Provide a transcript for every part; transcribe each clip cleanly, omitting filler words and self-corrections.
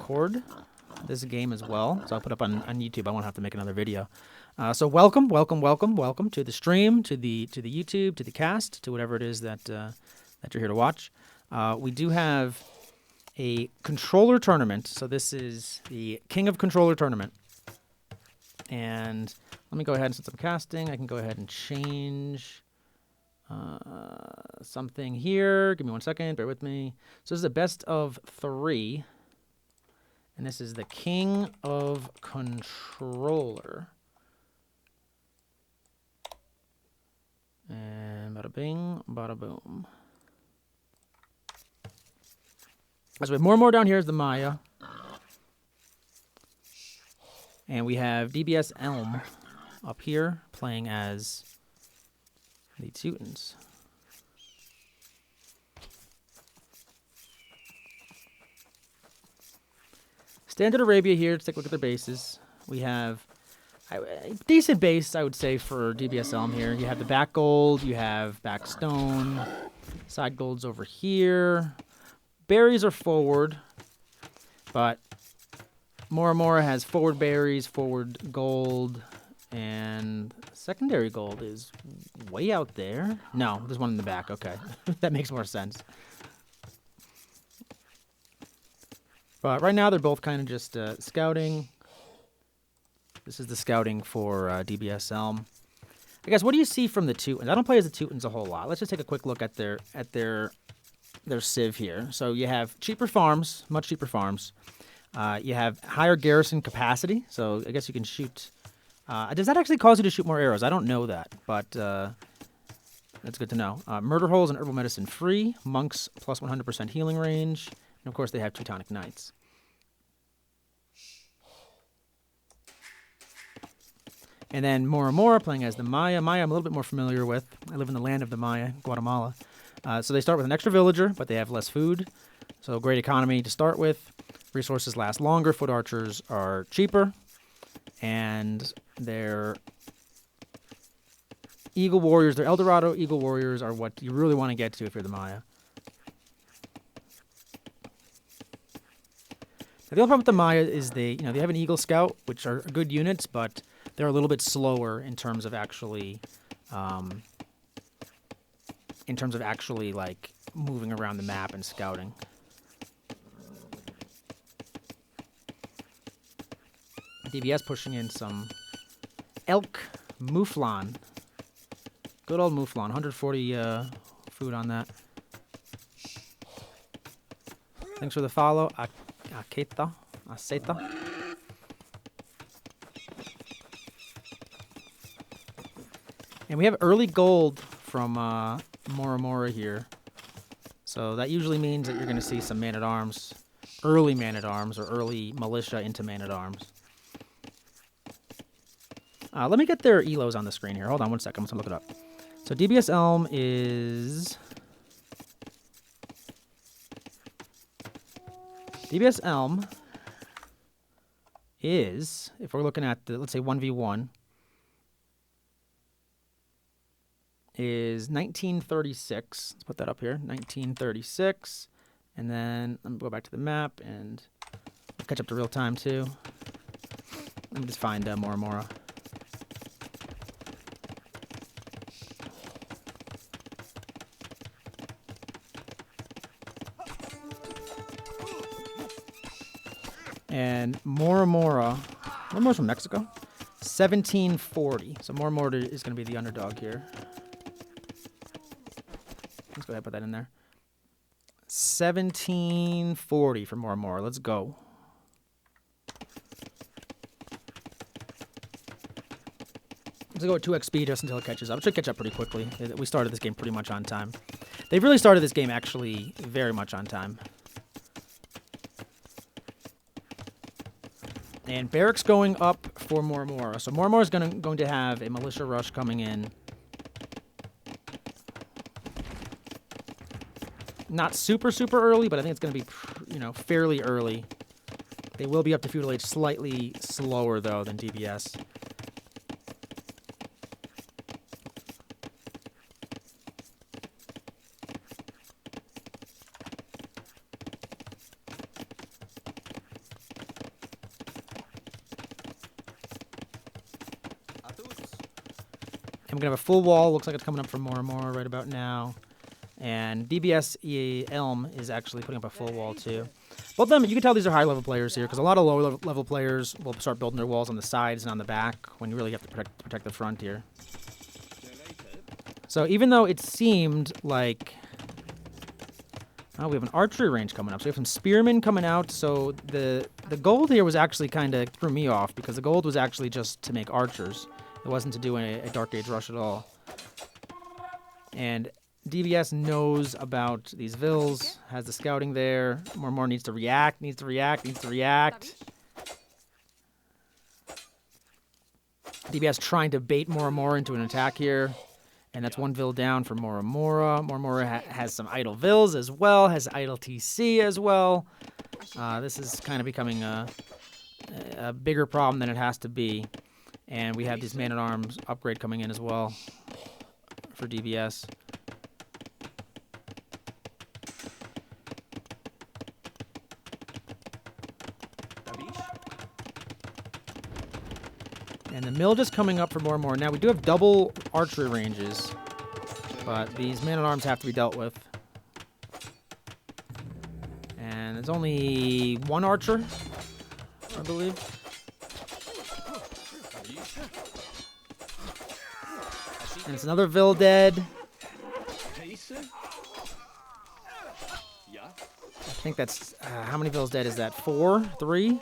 record this game as well, so I'll put up on YouTube. I won't have to make another video. So welcome to the stream, to the YouTube, to the cast, to whatever it is that that you're here to watch. We do have a controller tournament, so this is the King of Controller tournament. And let me go ahead, since I'm casting, I can go ahead and change something here. Give me 1 second, bear with me. So this is a best of 3, and this is the King of Controller. And bada bing, bada boom. So we have Moramora down here is the Maya. And we have DBS Elm up here playing as the Teutons. Standard Arabia here. Let's take a look at their bases. We have a decent base, I would say, for DBS Elm here. You have the back gold, you have back stone, side golds over here. Berries are forward, but Moramora has forward berries, forward gold, and secondary gold is way out there. No, there's one in the back. Okay, that makes more sense. But right now they're both kind of just scouting. This is the scouting for DBS Elm. I guess, what do you see from the Teutons? I don't play as the Teutons a whole lot. Let's just take a quick look at their civ here. So you have cheaper farms, much cheaper farms. You have higher garrison capacity, so I guess you can shoot. Does that actually cause you to shoot more arrows? I don't know that, but that's good to know. Murder holes and herbal medicine free. Monks plus 100% healing range. And of course, they have Teutonic Knights. And then Moramora playing as the Maya. Maya I'm a little bit more familiar with. I live in the land of the Maya, Guatemala. So they start with an extra villager, but they have less food. So great economy to start with. Resources last longer. Foot archers are cheaper. And their Eagle Warriors, their Eldorado Eagle Warriors are what you really want to get to if you're the Maya. Now, the only problem with the Maya is they have an Eagle Scout, which are good units, but they're a little bit slower in terms of actually, like moving around the map and scouting. DBS pushing in some elk mouflon. Good old mouflon. 140 food on that. Thanks for the follow. Aceta. And we have early gold from Moramora here. So that usually means that you're going to see some man-at-arms, early man-at-arms, or early militia into man-at-arms. Let me get their elos on the screen here. Hold on 1 second. I'm going to look it up. So DBS Elm is... DBS Elm is, if we're looking at the, let's say 1v1, is 1936. Let's put that up here. 1936. And then let me go back to the map and catch up to real time too. Let me just find Moramora. And Moramora's from Mexico. 1740. So Moramora is going to be the underdog here. Let's go ahead and put that in there. 1740 for Moramora. Let's go. Let's go at 2x speed just until it catches up. It should catch up pretty quickly. We started this game pretty much on time. They've really started this game actually very much on time. And barracks going up for Moramora. So Moramora is going to have a militia rush coming in. Not super early, but I think it's going to be, fairly early. They will be up to feudal age slightly slower though than DBS. I'm gonna have a full wall. Looks like it's coming up from Moramora right about now. And DBS Elm is actually putting up a full wall too. Both of them, you can tell these are high-level players here, because a lot of lower-level players will start building their walls on the sides and on the back when you really have to protect the front here. So even though it seemed like... Oh, we have an archery range coming up. So we have some spearmen coming out. So the gold here was actually kind of threw me off, because the gold was actually just to make archers. It wasn't to do a Dark Age rush at all. And DBS knows about these vills, has the scouting there. Moramora needs to react, needs to react. DBS trying to bait Moramora into an attack here. And that's one vill down for Moramora. Moramora has some idle vills as well, has idle TC as well. This is kind of becoming a bigger problem than it has to be. And we have this man-at-arms upgrade coming in as well for DBS. And the mill just coming up for more and more. Now, we do have double archery ranges, but these man-at-arms have to be dealt with. And there's only one archer, I believe. And it's another vill dead. I think that's... how many vills dead is that? 4? 3?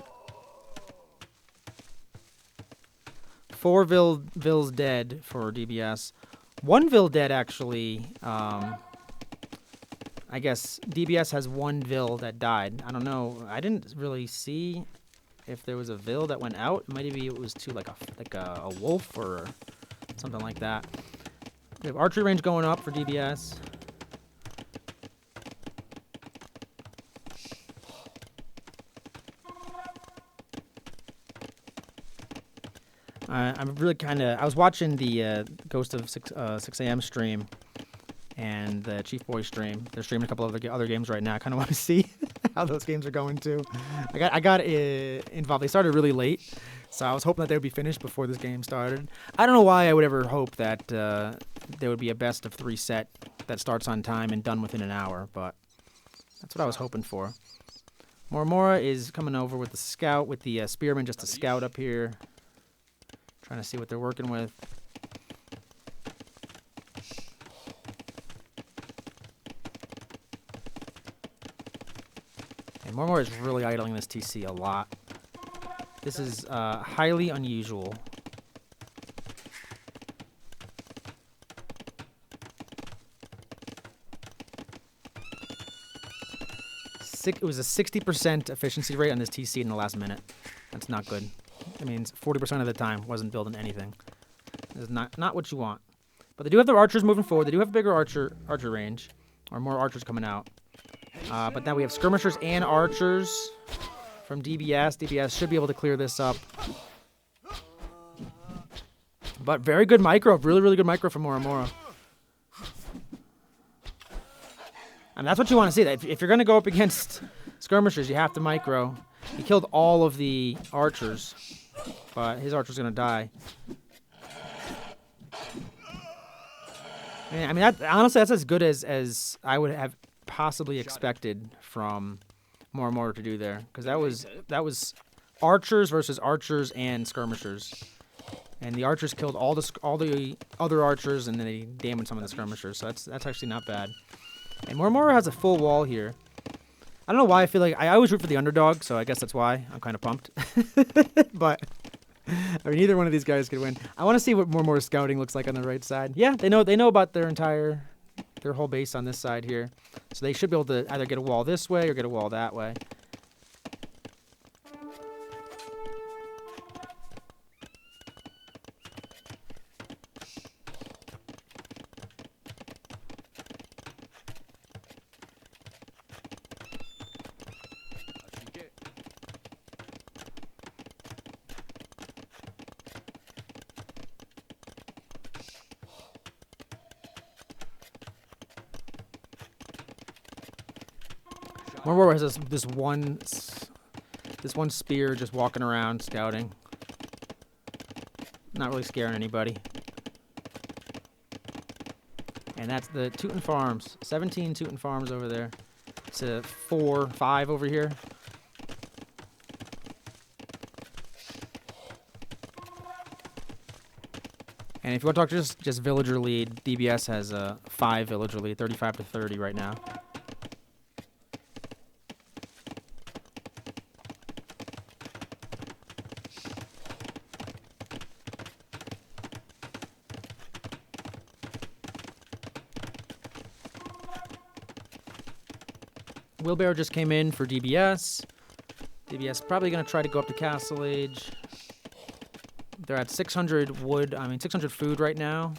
4 vills dead for DBS. 1 vill dead, actually. I guess DBS has 1 vill that died. I don't know. I didn't really see if there was a vill that went out. Maybe it was to like a wolf or something like that. We have archery range going up for DBS. I'm really kind of... I was watching the Ghost of 6 a.m. stream and the Chief Boy stream. They're streaming a couple of other games right now. I kind of want to see how those games are going too. I got involved. They started really late, so I was hoping that they would be finished before this game started. I don't know why I would ever hope that there would be a best of 3 set that starts on time and done within an hour, but that's what I was hoping for. Moramora is coming over with the scout, with the spearman, just a scout up here. Trying to see what they're working with. And Moramora is really idling this TC a lot. This is highly unusual. It was a 60% efficiency rate on this TC in the last minute. That's not good. That means 40% of the time wasn't building anything. This is not what you want. But they do have their archers moving forward. They do have a bigger archer range, or more archers coming out. But now we have skirmishers and archers from DBS. DBS should be able to clear this up. But very good micro. Really, really good micro from Moramora. And that's what you want to see. If you're going to go up against skirmishers, you have to micro. He killed all of the archers, but his archer's going to die. I mean, honestly, that's as good as I would have possibly expected from Moramora to do there, because that was archers versus archers and skirmishers, and the archers killed all the other archers, and then they damaged some of the skirmishers. So that's actually not bad. And Moramora has a full wall here. I don't know why I feel like I always root for the underdog, so I guess that's why I'm kind of pumped. But I mean, either one of these guys could win. I want to see what Moramora's scouting looks like on the right side. Yeah, they know about their whole base on this side here, so they should be able to either get a wall this way or get a wall that way. Moramora has this one spear just walking around scouting, not really scaring anybody. And that's the Teuton farms. 17 Teuton farms over there. It's a 4, 5 over here. And if you want to talk just villager lead, DBS has a 5 villager lead, 35 to 30 right now. Wheelbarrow just came in for DBS. DBS probably going to try to go up to Castle Age. They're at 600 wood, 600 food right now.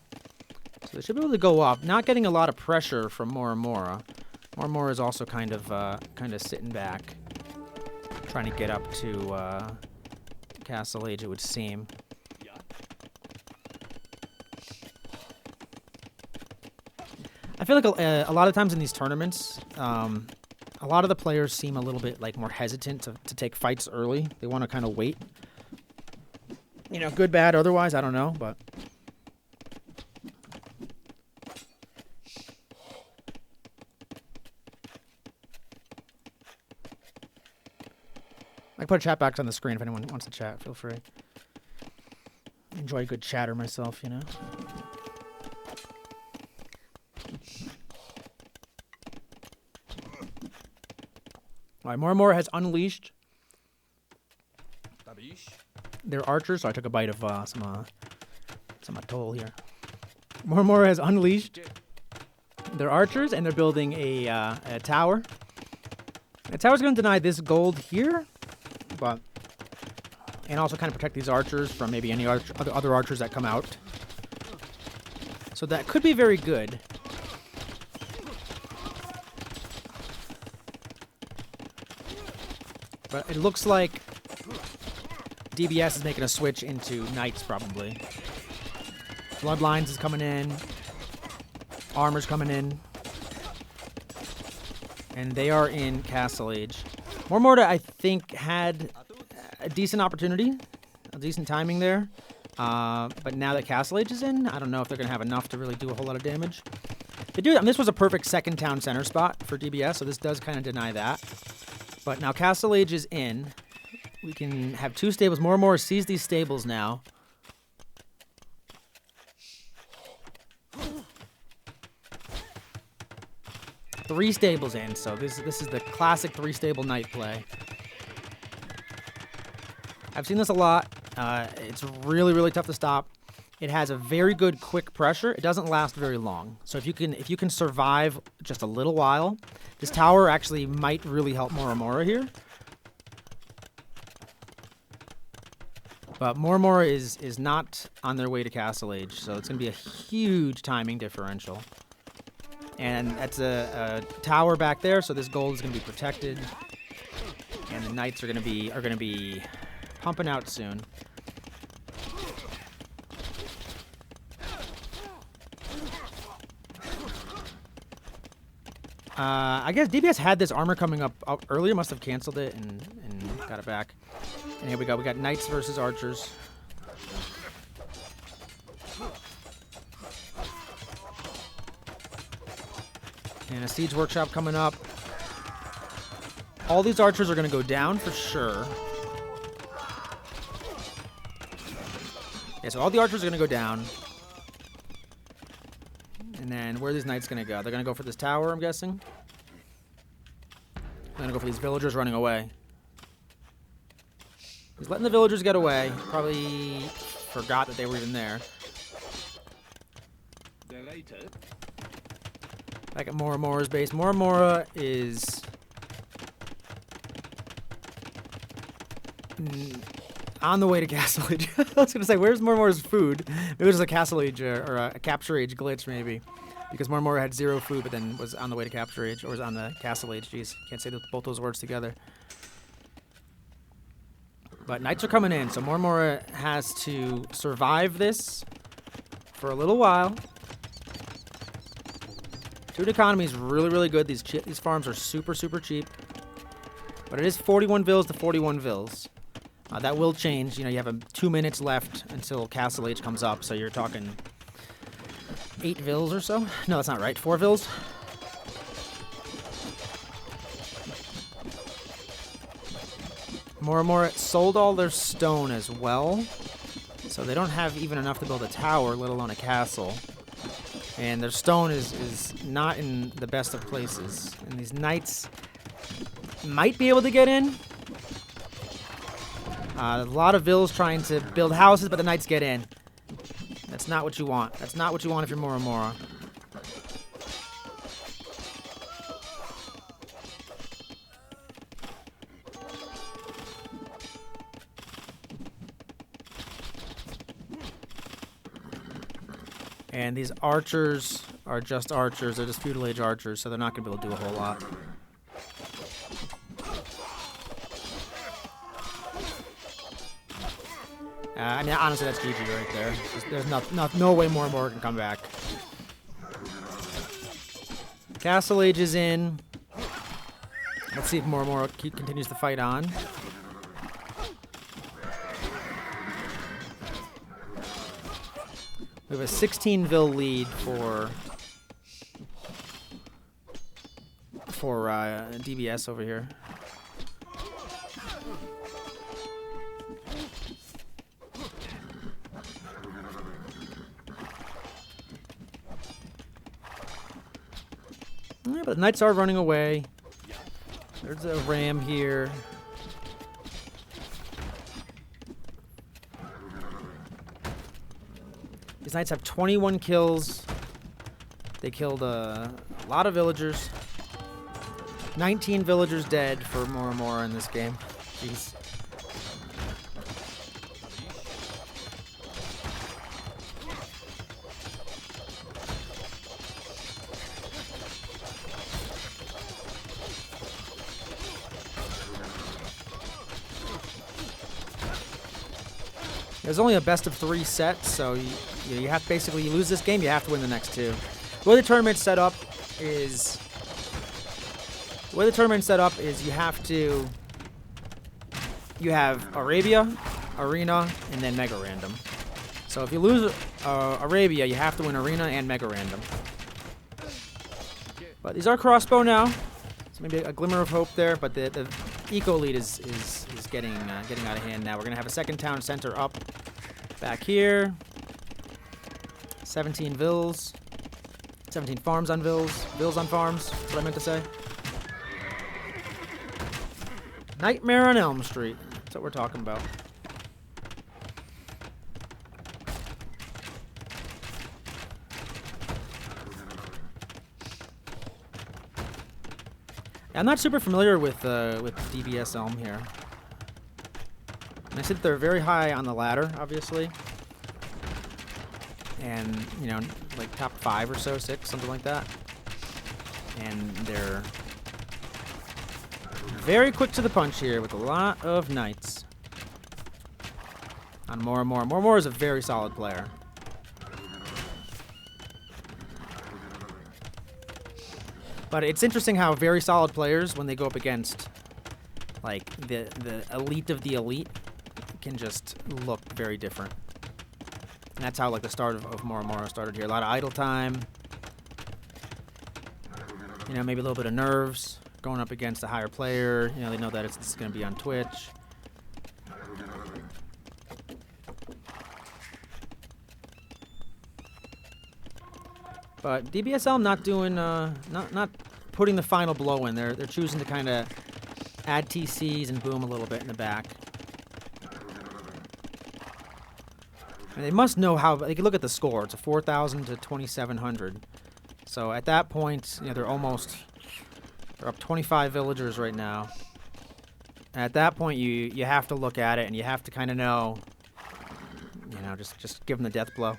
So they should be able to go up. Not getting a lot of pressure from Moramora. Moramora is also kind of sitting back, trying to get up to Castle Age, it would seem. I feel like a lot of times in these tournaments, a lot of the players seem a little bit like more hesitant to take fights early. They want to kind of wait. You know, good, bad, otherwise, I don't know, but... I can put a chat box on the screen if anyone wants to chat. Feel free. Enjoy a good chatter myself, you know? All right, Moramora has unleashed their archers. So I took a bite of some atoll here. Moramora has unleashed their archers, and they're building a tower. The tower's going to deny this gold here, but and also kind of protect these archers from maybe any other archers that come out. So that could be very good. But it looks like DBS is making a switch into knights, probably. Bloodlines is coming in. Armor's coming in. And they are in Castle Age. Moramora, I think, had a decent opportunity. A decent timing there. But now that Castle Age is in, I don't know if they're going to have enough to really do a whole lot of damage. They do. I mean, this was a perfect second town center spot for DBS, so this does kind of deny that. But now Castle Age is in. We can have 2 stables. Moramora sees these stables now. Three stables in, so this is the classic 3-stable knight play. I've seen this a lot. It's really, really tough to stop. It has a very good quick pressure. It doesn't last very long. So if you can survive just a little while, this tower actually might really help Moramora here. But Moramora is not on their way to Castle Age, so it's going to be a huge timing differential. And that's a tower back there, so this gold is going to be protected. And the knights are going to be pumping out soon. I guess DBS had this armor coming up earlier, must have canceled it and got it back. And here we go. We got knights versus archers. And a siege workshop coming up. All these archers are going to go down for sure. Yeah, so all the archers are going to go down. And then where are these knights going to go? They're going to go for this tower, I'm guessing. They're going to go for these villagers running away. He's letting the villagers get away. Probably forgot that they were even there. Back at Moramora's base. Moramora is on the way to Castle Age. I was going to say, where's Moramora's food? Maybe it was a Castle Age or a Capture Age glitch, maybe. Because Moramora had 0 food, but then was on the way to Capture Age, or was on the Castle Age. Jeez, can't say both those words together. But knights are coming in, so Moramora has to survive this for a little while. Food economy is really, really good. These farms are super, super cheap. But it is 41 vills to 41 vills. That will change. You know, you have 2 minutes left until Castle Age comes up, so you're talking 8 vills or so. No, that's not right. 4 vills. Moramora sold all their stone as well, so they don't have even enough to build a tower, let alone a castle. And their stone is not in the best of places. And these knights might be able to get in. A lot of vills trying to build houses, but the knights get in. That's not what you want. That's not what you want if you're Moramora. And these archers are just archers. They're just feudal age archers, so they're not going to be able to do a whole lot. I mean, honestly, that's GG right there. There's no way Moramora can come back. Castle Age is in. Let's see if Moramora continues to fight on. We have a 16 vil lead for DBS over here. Yeah, but the knights are running away. There's a ram here. These knights have 21 kills. They killed a lot of villagers. 19 villagers dead for Moramora in this game. Jeez. There's only a best of 3 set, so you have basically you lose this game, you have to win the next 2. The way the tournament's set up is you have Arabia, Arena, and then Mega Random. So if you lose Arabia, you have to win Arena and Mega Random. But these are crossbow now, so maybe a glimmer of hope there. But the eco lead is getting out of hand now. We're gonna have a second town center up back here. 17 vills, 17 farms on vills, vills on farms. That's what I meant to say. Nightmare on Elm Street. That's what we're talking about. I'm not super familiar with DBS Elm here. And I said they're very high on the ladder, obviously. And, you know, like top 5 or so, 6, something like that. And they're very quick to the punch here with a lot of knights. On Moramora. Moramora is a very solid player. But it's interesting how very solid players, when they go up against, like, the elite of the elite, can just look very different. And that's how, like, the start of Moramora started here. A lot of idle time. You know, maybe a little bit of nerves. Going up against a higher player. You know, they know that it's going to be on Twitch. But DBS Elm not doing, not putting the final blow in. They're choosing to kind of add TCs and boom a little bit in the back. And they must know how. They can look at the score. It's a 4,000 to 2,700. So at that point, you know, they're up 25 villagers right now. And at that point, you have to look at it and you have to kind of know, you know, just give them the death blow.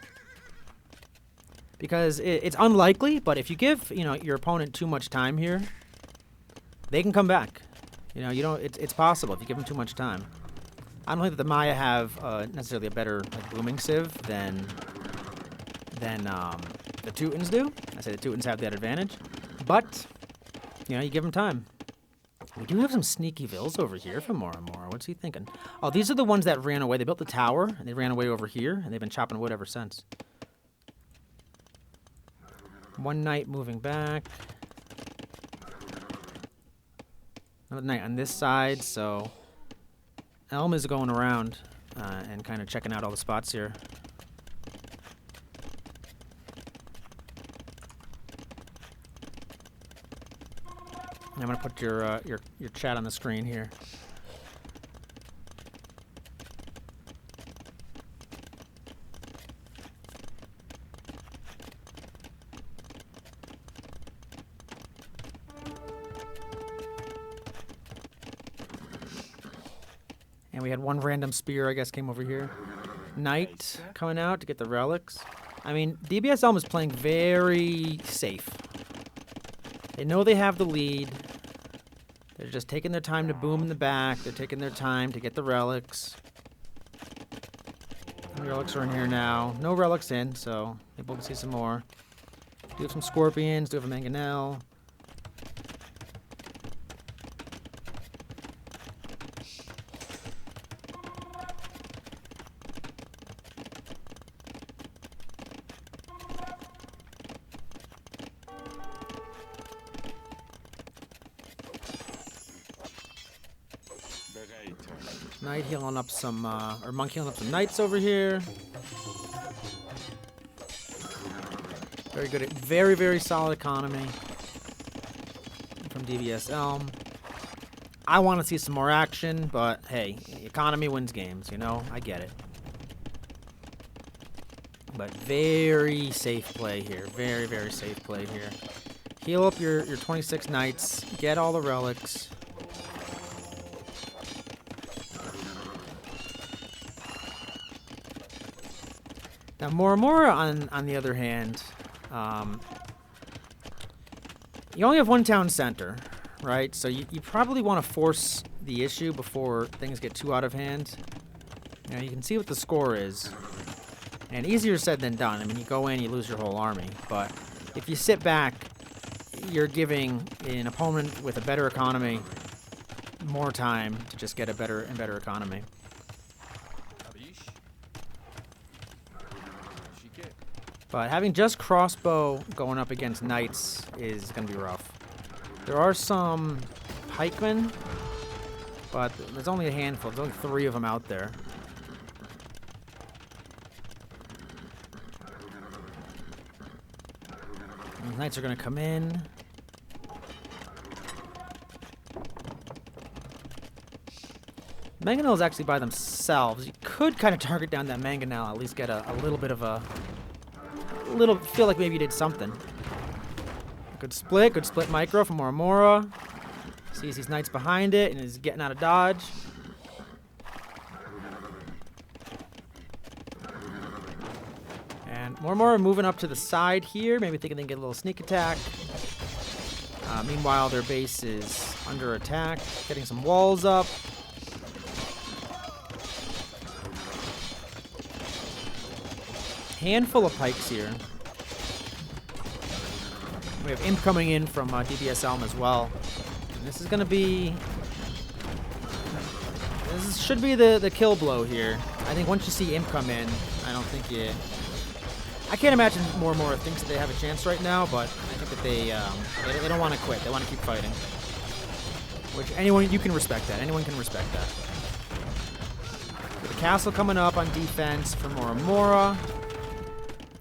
Because it's unlikely, but if you give, you know, your opponent too much time here, they can come back. You know, it's possible if you give them too much time. I don't think that the Maya have necessarily a better, like, booming civ than the Teutons do. I say the Teutons have that advantage, but you know, you give them time. We do have some sneaky vills over here from Moramora. What's he thinking? Oh, these are the ones that ran away. They built the tower and they ran away over here, and they've been chopping wood ever since. One knight moving back. Another knight on this side, so Elm is going around and kind of checking out all the spots here. I'm gonna put your chat on the screen here. And we had one random spear, I guess, came over here. Knight coming out to get the relics. I mean, DBS Elm is playing very safe. They know they have the lead. They're just taking their time to boom in the back. They're taking their time to get the relics. The relics are in here now. No relics in, so maybe we'll see some more. Do have some scorpions. Do have a mangonel. Knight healing up some, or monk healing up some knights over here. Very good, very, very solid economy from DBS Elm. I want to see some more action, but hey, economy wins games, you know? I get it. But very safe play here. Very, very safe play here. Heal up your 26 knights. Get all the relics. Now, Moramora, on the other hand, you only have one town center, right? So you probably want to force the issue before things get too out of hand. Now, you can see what the score is. And easier said than done. I mean, you go in, you lose your whole army. But if you sit back, you're giving an opponent with a better economy more time to just get a better and better economy. But having just crossbow going up against knights is going to be rough. There are some pikemen, but there's only a handful. There's only 3 of them out there. And the knights are going to come in. Mangonels actually by themselves. You could kind of target down that mangonel, at least get a little bit of a... feel like maybe you did something. Good split micro from Moramora. Sees these knights behind it and is getting out of dodge. And Moramora moving up to the side here, maybe thinking they can get a little sneak attack. Meanwhile, their base is under attack, getting some walls up. Handful of pikes here. We have imp coming in from DBS Elm as well. And this is going to be... This should be the kill blow here. I think once you see imp come in, I don't think you... I can't imagine Moramora thinks that they have a chance right now, but I think that they don't want to quit. They want to keep fighting. Which anyone... You can respect that. Anyone can respect that. The castle coming up on defense for Moramora.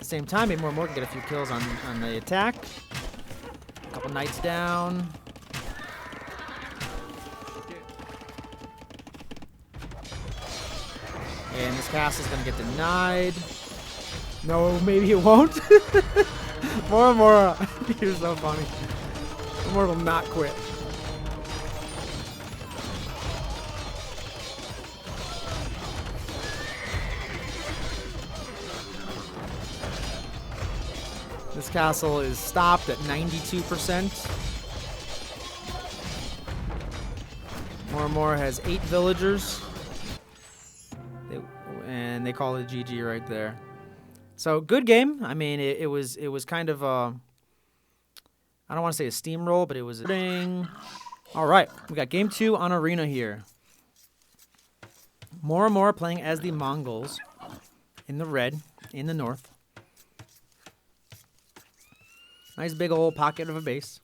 Same time, maybe Moramora can get a few kills on the attack. A couple knights down. And this castle's gonna get denied. No, maybe it won't. Moramora, you're so funny. Moramora will not quit. This castle is stopped at 92%. Moramora has 8 villagers. And they call it GG right there. So, good game. I mean, it was kind of a... I don't want to say a steamroll, but it was a... All right, we got game 2 on Arena here. Moramora playing as the Mongols in the red, in the north. Nice big old pocket of a base.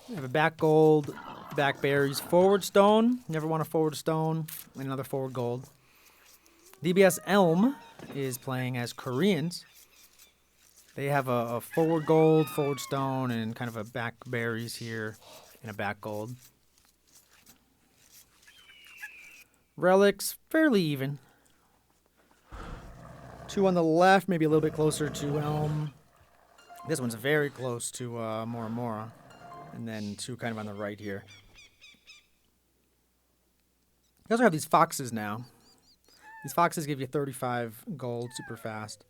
We have a back gold, back berries, forward stone. Never want a forward stone. And another forward gold. DBS Elm is playing as Koreans. They have a forward gold, forward stone, and kind of a back berries here and a back gold. Relics, fairly even. 2 on the left, maybe a little bit closer to Elm. This one's very close to Moramora. And then 2 kind of on the right here. You also have these foxes now. These foxes give you 35 gold super fast.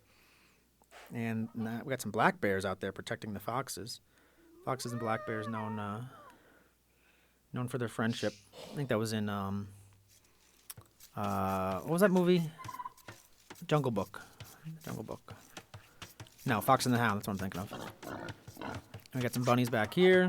And we got some black bears out there protecting the foxes. Foxes and black bears known for their friendship. I think that was in what was that movie? Jungle Book. Jungle Book. No, Fox and the Hound. That's what I'm thinking of. And we got some bunnies back here.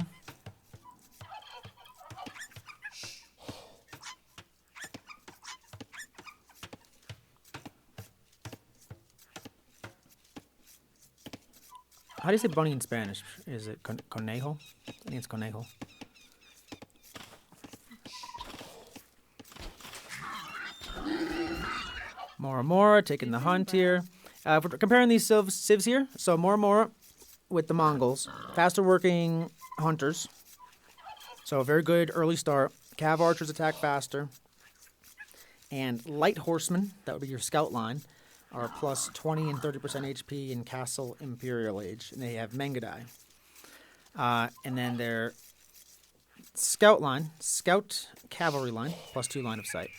How do you say bunny in Spanish? Is it conejo? I think it's conejo. Moramora taking the hunt here. If we're comparing these civs here, so Moramora with the Mongols, faster working hunters. So a very good early start. Cav archers attack faster. And light horsemen, that would be your scout line, are plus 20 and 30% HP in Castle Imperial Age. And they have Mengadai. And then their scout line, scout cavalry line, plus 2 line of sight.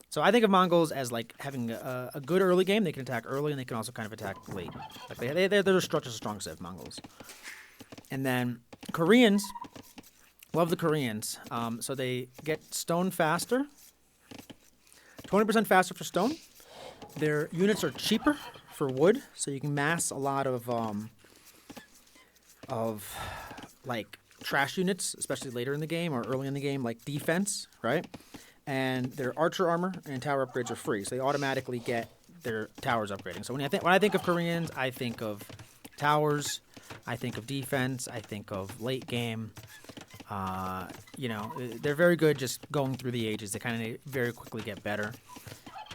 So I think of Mongols as like having a good early game. They can attack early and they can also kind of attack late. Like they're just a strong set of Mongols. And then Koreans, love the Koreans. So they get stone faster, 20% faster for stone. Their units are cheaper for wood, so you can mass a lot of like trash units, especially later in the game or early in the game, like defense, right? And their archer armor and tower upgrades are free, so they automatically get their towers upgrading. So when I think of Koreans, I think of towers, I think of defense, I think of late game. They're very good just going through the ages. They kind of very quickly get better.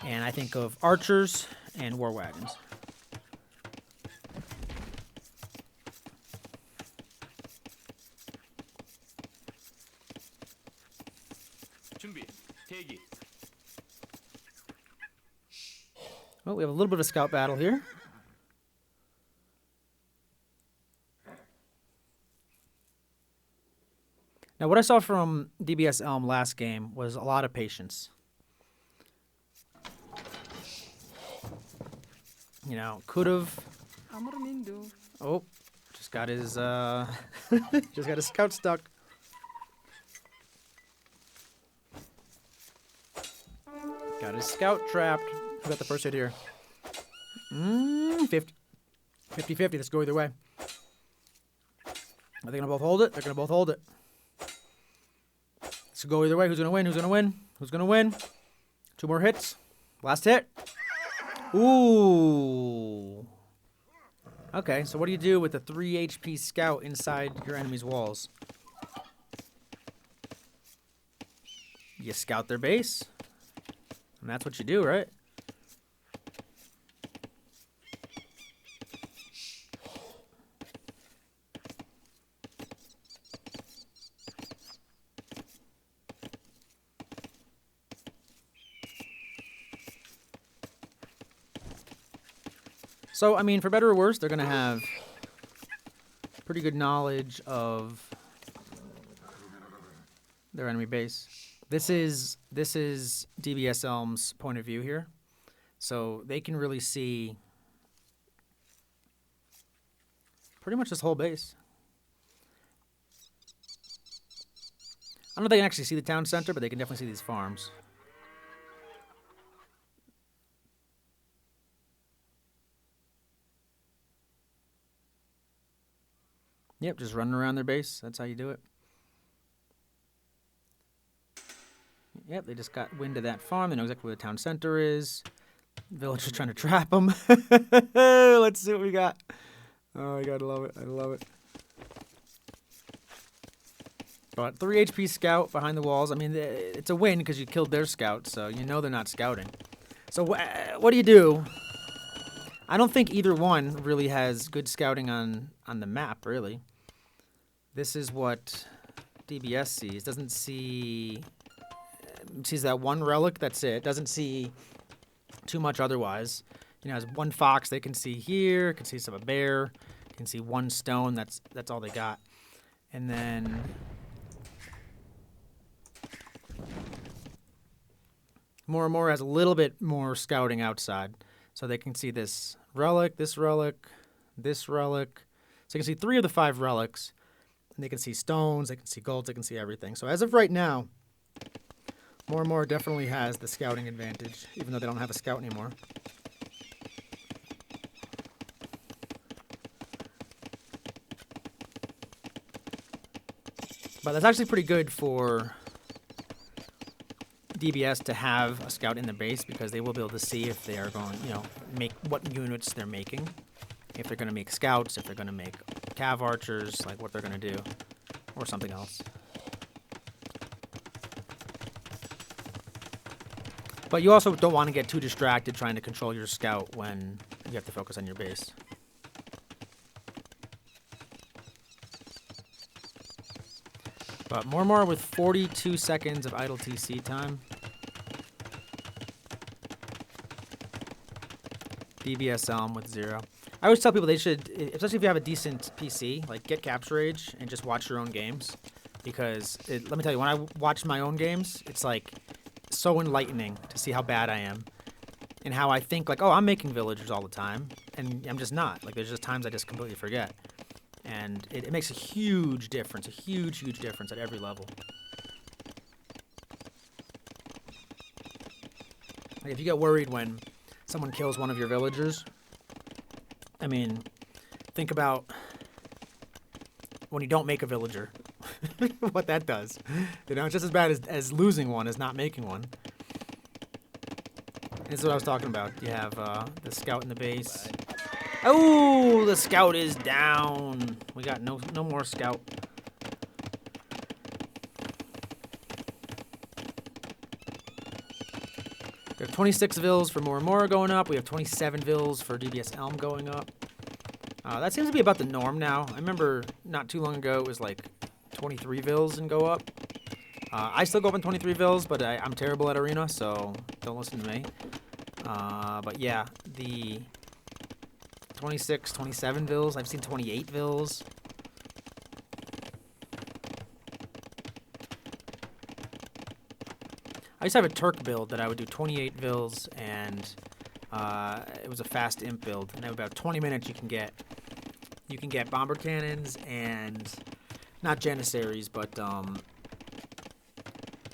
And I think of archers and war wagons. Well, we have a little bit of a scout battle here. Now, what I saw from DBS Elm last game was a lot of patience. You know, could have. Oh, just got his just got his scout stuck. Got his scout trapped. Who got the first hit here? 50-50. Let's go either way. Are they gonna both hold it? They're gonna both hold it. Let's go either way. Who's gonna win? Who's gonna win? Who's gonna win? 2 more hits. Last hit. Ooh. Okay, so what do you do with a 3 HP scout inside your enemy's walls? You scout their base. And that's what you do, right? So, I mean, for better or worse, they're going to have pretty good knowledge of their enemy base. This is DBS Elm's point of view here. So they can really see pretty much this whole base. I don't know if they can actually see the town center, but they can definitely see these farms. Yep, just running around their base. That's how you do it. Yep, they just got wind of that farm. They know exactly where the town center is. Villagers trying to trap them. Let's see what we got. Oh, I gotta love it. I love it. But 3 HP scout behind the walls. I mean, it's a win because you killed their scout, so you know they're not scouting. So what do you do? I don't think either one really has good scouting on the map, really. This is what DBS sees. Doesn't see... sees that one relic, that's it. Doesn't see too much otherwise. You know, has one fox they can see here, can see some a bear, can see one stone, that's all they got. And then Moramora has a little bit more scouting outside. So they can see this relic, this relic, this relic. So you can see 3 of the 5 relics. And they can see stones, they can see golds, they can see everything. So as of right now, Moramora definitely has the scouting advantage, even though they don't have a scout anymore. But that's actually pretty good for DBS to have a scout in the base, because they will be able to see if they are going, you know, make what units they're making. If they're going to make scouts, if they're going to make cav archers, like what they're going to do, or something else. But you also don't want to get too distracted trying to control your scout when you have to focus on your base. But Moramora with 42 seconds of idle TC time. DBS Elm with 0. I always tell people they should, especially if you have a decent PC, like get Capture Rage and just watch your own games. Because, let me tell you, when I watch my own games, it's like so enlightening to see how bad I am. And how I think like, oh, I'm making villagers all the time. And I'm just not. Like there's just times I just completely forget. And it makes a huge difference, a huge, huge difference at every level. Like if you get worried when someone kills one of your villagers, I mean, think about when you don't make a villager, what that does. You know, it's just as bad as losing one as not making one. And this is what I was talking about. You have the scout in the base. Oh, the scout is down. We got no more scout. We have 26 vills for Moramora going up. We have 27 vills for DBS Elm going up. That seems to be about the norm now. I remember not too long ago it was like 23 vills and go up. I still go up in 23 vills, but I'm terrible at Arena, so don't listen to me. But yeah, the 26, 27 vills. I've seen 28 vills. I used to have a Turk build that I would do 28 vills, and it was a fast imp build. And in about 20 minutes, you can get bomber cannons and not janissaries, but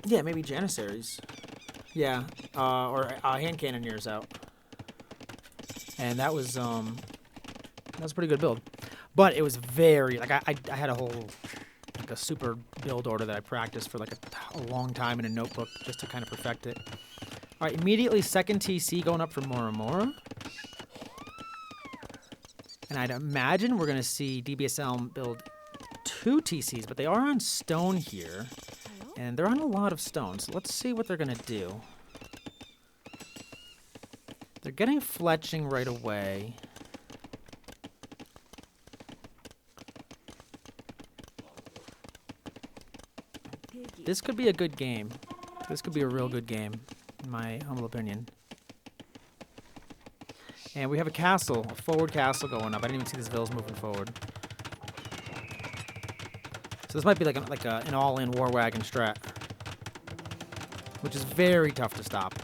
yeah, maybe janissaries. Yeah, or hand cannoneers out. And that was a pretty good build. But it was very, like, I had a whole, like, a super build order that I practiced for, like, a long time in a notebook just to kind of perfect it. All right, immediately second TC going up for Moramora. And I'd imagine we're going to see DBS Elm build 2 TCs, but they are on stone here. And they're on a lot of stone, so let's see what they're going to do. They're getting fletching right away. This could be a good game. This could be a real good game, in my humble opinion. And we have a castle, a forward castle going up. I didn't even see these villas moving forward. So this might be like an all-in War Wagon strat, which is very tough to stop.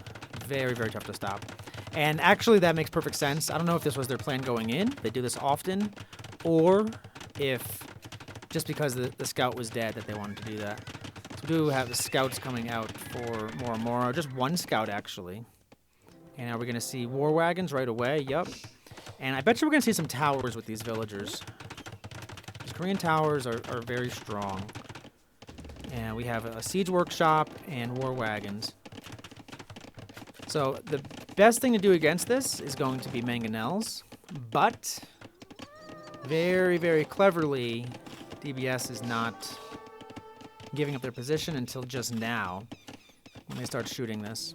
Very, very tough to stop. And actually, that makes perfect sense. I don't know if this was their plan going in. They do this often. Or if just because the scout was dead that they wanted to do that. So we do have the scouts coming out for Moramora. Just one scout, actually. And now we're going to see War Wagons right away. Yup. And I bet you we're going to see some towers with these villagers. These Korean towers are very strong. And we have a siege workshop and War Wagons. So the best thing to do against this is going to be mangonels. But Very, very cleverly, DBS is not giving up their position until just now when they start shooting this.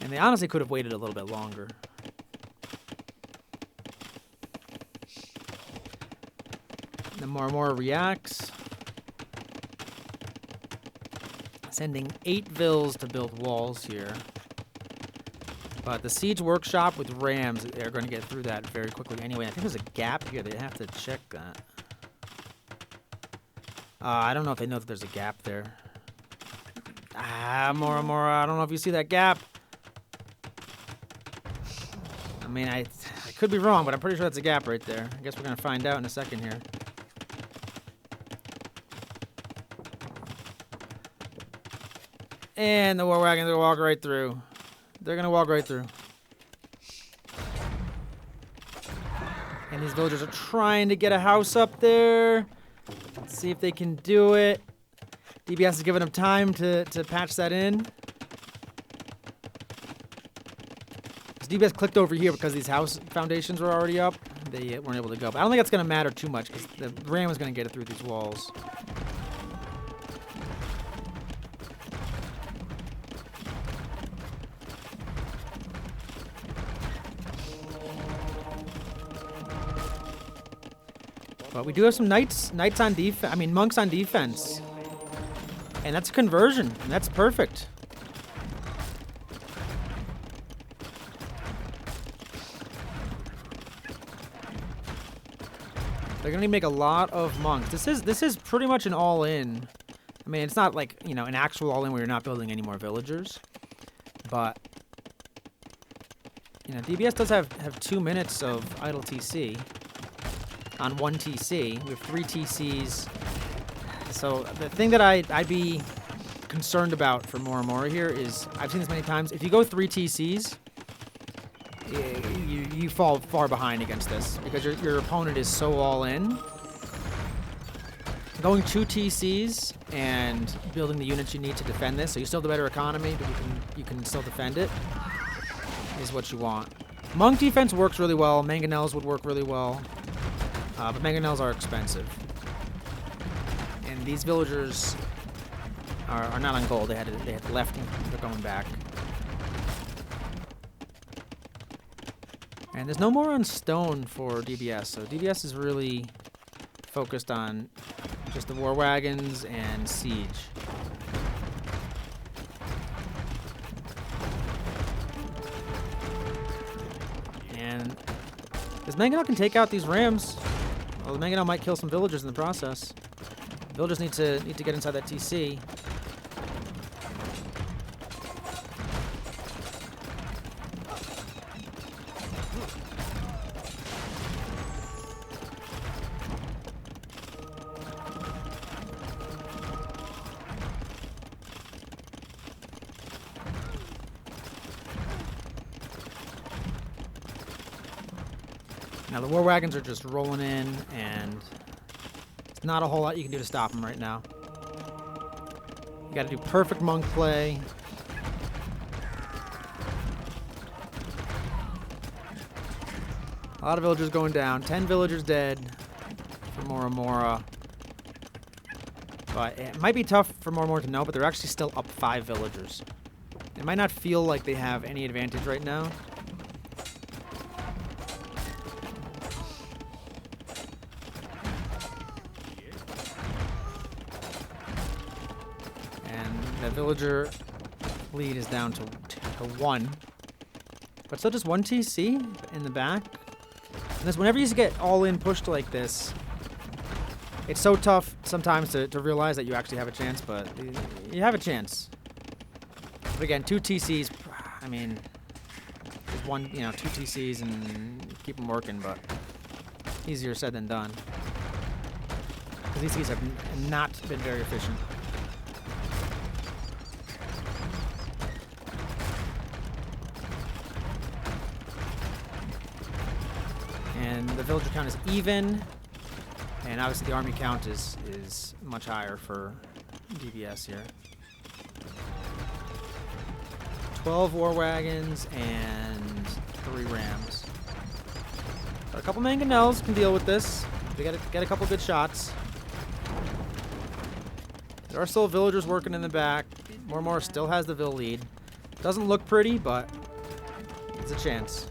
And they honestly could have waited a little bit longer. The Moramora reacts, sending 8 vills to build walls here. But the siege workshop with rams, they're going to get through that very quickly anyway. I think there's a gap here. They have to check that. I don't know if they know that there's a gap there. Moramora, I don't know if you see that gap. I mean, I could be wrong, but I'm pretty sure that's a gap right there. I guess we're going to find out in a second here. And the War Wagon, they'll walk right through. They're going to walk right through. And these villagers are trying to get a house up there. Let's see if they can do it. DBS is giving them time to patch that in. DBS clicked over here because these house foundations were already up. They weren't able to go. But I don't think that's going to matter too much because the ram is going to get it through these walls. But we do have some knights on defense. I mean, monks on defense. And that's a conversion. And that's perfect. They're going to make a lot of monks. This is pretty much an all-in. I mean, it's not like, you know, an actual all-in where you're not building any more villagers. But, you know, DBS does have 2 minutes of idle TC. On 1 TC. We have 3 TCs. So the thing that I'd be concerned about for Moramora here is, I've seen this many times, if you go 3 TCs, you fall far behind against this because your opponent is so all in. Going 2 TCs and building the units you need to defend this, so you still have the better economy, but you can still defend it, is what you want. Monk defense works really well. Mangonels would work really well. But mangonels are expensive. And these villagers are not on gold. They had left and they're going back. And there's no more on stone for DBS. So DBS is really focused on just the War Wagons and siege. And this mangonel can take out these rams. Well, the mangonel might kill some villagers in the process. Villagers need to get inside that TC. Now the War Wagons are just rolling in, and there's not a whole lot you can do to stop them right now. You gotta do perfect monk play. A lot of villagers going down. 10 villagers dead for Moramora. But it might be tough for Moramora to know, but they're actually still up 5 villagers. It might not feel like they have any advantage right now. The villager lead is down to 1. But still just 1 TC in the back. And this, whenever you get all in pushed like this, it's so tough sometimes to realize that you actually have a chance, but you have a chance. But again, 2 TCs, I mean, just 2 TCs and keep them working, but easier said than done. Because these TCs have not been very efficient. And the villager count is even, and obviously the army count is much higher for DBS here. 12 War Wagons and 3 Rams. So couple mangonels can deal with this. They get a couple good shots. There are still villagers working in the back. Moramora still has the Vill lead. Doesn't look pretty, but it's a chance.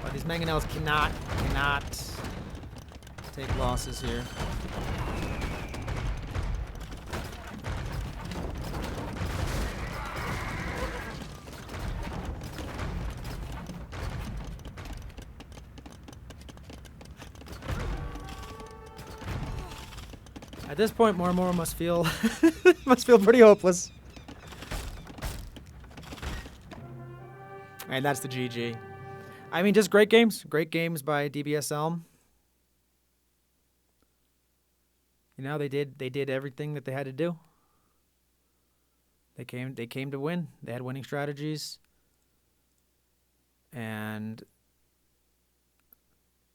But these mangonels cannot take losses here. At this point, Moramora must feel pretty hopeless. And that's the GG. I mean, just great games by DBS Elm. You know, they did everything that they had to do. They came to win. They had winning strategies, and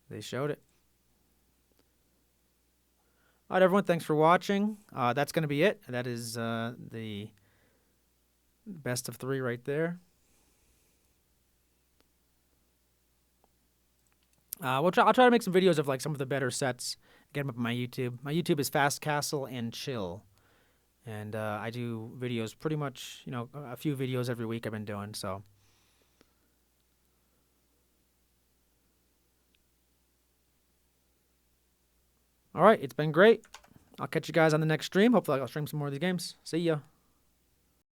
they showed it. All right, everyone, thanks for watching. That's going to be it. That is the best of 3 right there. I'll try to make some videos of like some of the better sets. Get them up on my YouTube. My YouTube is Fast Castle and Chill, and I do videos pretty much, you know, a few videos every week I've been doing. So, all right, it's been great. I'll catch you guys on the next stream. Hopefully I'll stream some more of these games. See ya.